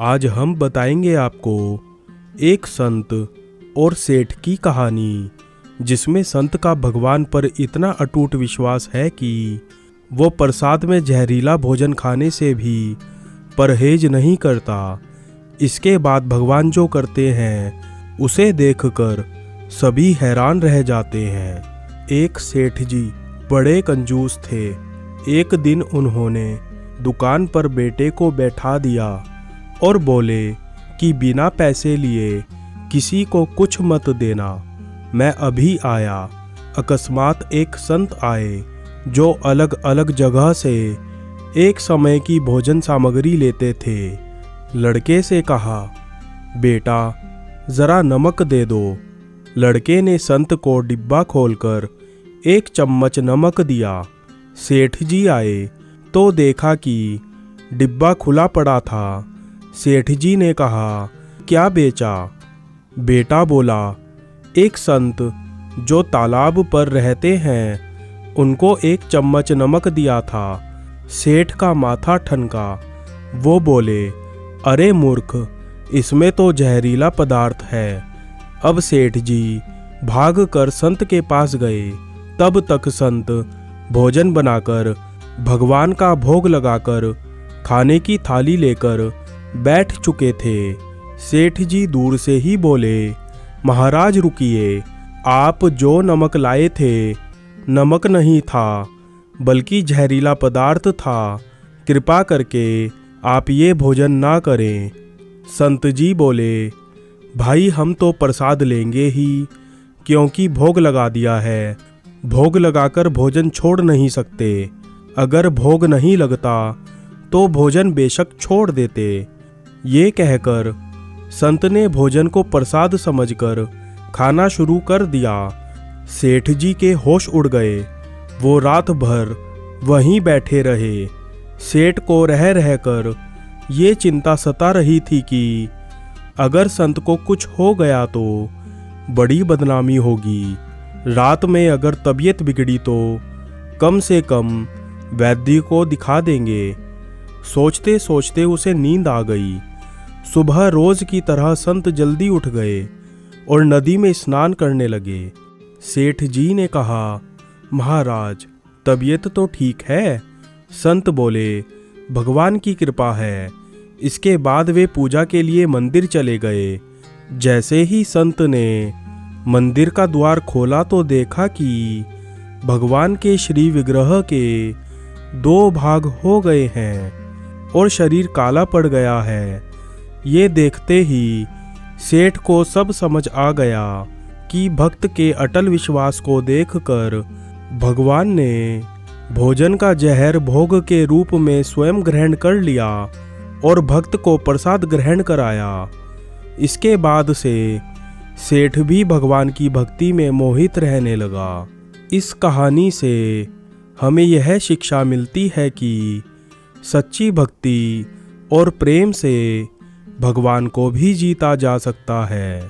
आज हम बताएंगे आपको एक संत और सेठ की कहानी, जिसमें संत का भगवान पर इतना अटूट विश्वास है कि वो प्रसाद में जहरीला भोजन खाने से भी परहेज नहीं करता। इसके बाद भगवान जो करते हैं उसे देखकर सभी हैरान रह जाते हैं। एक सेठ जी बड़े कंजूस थे। एक दिन उन्होंने दुकान पर बेटे को बैठा दिया और बोले कि बिना पैसे लिए किसी को कुछ मत देना, मैं अभी आया। अकस्मात एक संत आए जो अलग अलग जगह से एक समय की भोजन सामग्री लेते थे। लड़के से कहा, बेटा ज़रा नमक दे दो। लड़के ने संत को डिब्बा खोलकर एक चम्मच नमक दिया। सेठ जी आए तो देखा कि डिब्बा खुला पड़ा था। सेठ जी ने कहा, क्या बेचा? बेटा बोला, एक संत जो तालाब पर रहते हैं उनको एक चम्मच नमक दिया था। सेठ का माथा ठनका। वो बोले, अरे मूर्ख, इसमें तो जहरीला पदार्थ है। अब सेठ जी भाग कर संत के पास गए। तब तक संत भोजन बनाकर भगवान का भोग लगाकर खाने की थाली लेकर बैठ चुके थे। सेठ जी दूर से ही बोले, महाराज रुकिए, आप जो नमक लाए थे नमक नहीं था बल्कि जहरीला पदार्थ था। कृपा करके आप ये भोजन ना करें। संत जी बोले, भाई हम तो प्रसाद लेंगे ही, क्योंकि भोग लगा दिया है। भोग लगाकर भोजन छोड़ नहीं सकते। अगर भोग नहीं लगता तो भोजन बेशक छोड़ देते। ये कहकर संत ने भोजन को प्रसाद समझकर खाना शुरू कर दिया। सेठ जी के होश उड़ गए। वो रात भर वहीं बैठे रहे। सेठ को रह रहकर ये चिंता सता रही थी कि अगर संत को कुछ हो गया तो बड़ी बदनामी होगी। रात में अगर तबीयत बिगड़ी तो कम से कम वैद्य को दिखा देंगे। सोचते सोचते उसे नींद आ गई। सुबह रोज की तरह संत जल्दी उठ गए और नदी में स्नान करने लगे। सेठ जी ने कहा, महाराज तबीयत तो ठीक है? संत बोले, भगवान की कृपा है। इसके बाद वे पूजा के लिए मंदिर चले गए। जैसे ही संत ने मंदिर का द्वार खोला तो देखा कि भगवान के श्री विग्रह के 2 भाग हो गए हैं और शरीर काला पड़ गया है। ये देखते ही सेठ को सब समझ आ गया कि भक्त के अटल विश्वास को देखकर भगवान ने भोजन का जहर भोग के रूप में स्वयं ग्रहण कर लिया और भक्त को प्रसाद ग्रहण कराया। इसके बाद से सेठ भी भगवान की भक्ति में मोहित रहने लगा। इस कहानी से हमें यह शिक्षा मिलती है कि सच्ची भक्ति और प्रेम से भगवान को भी जीता जा सकता है।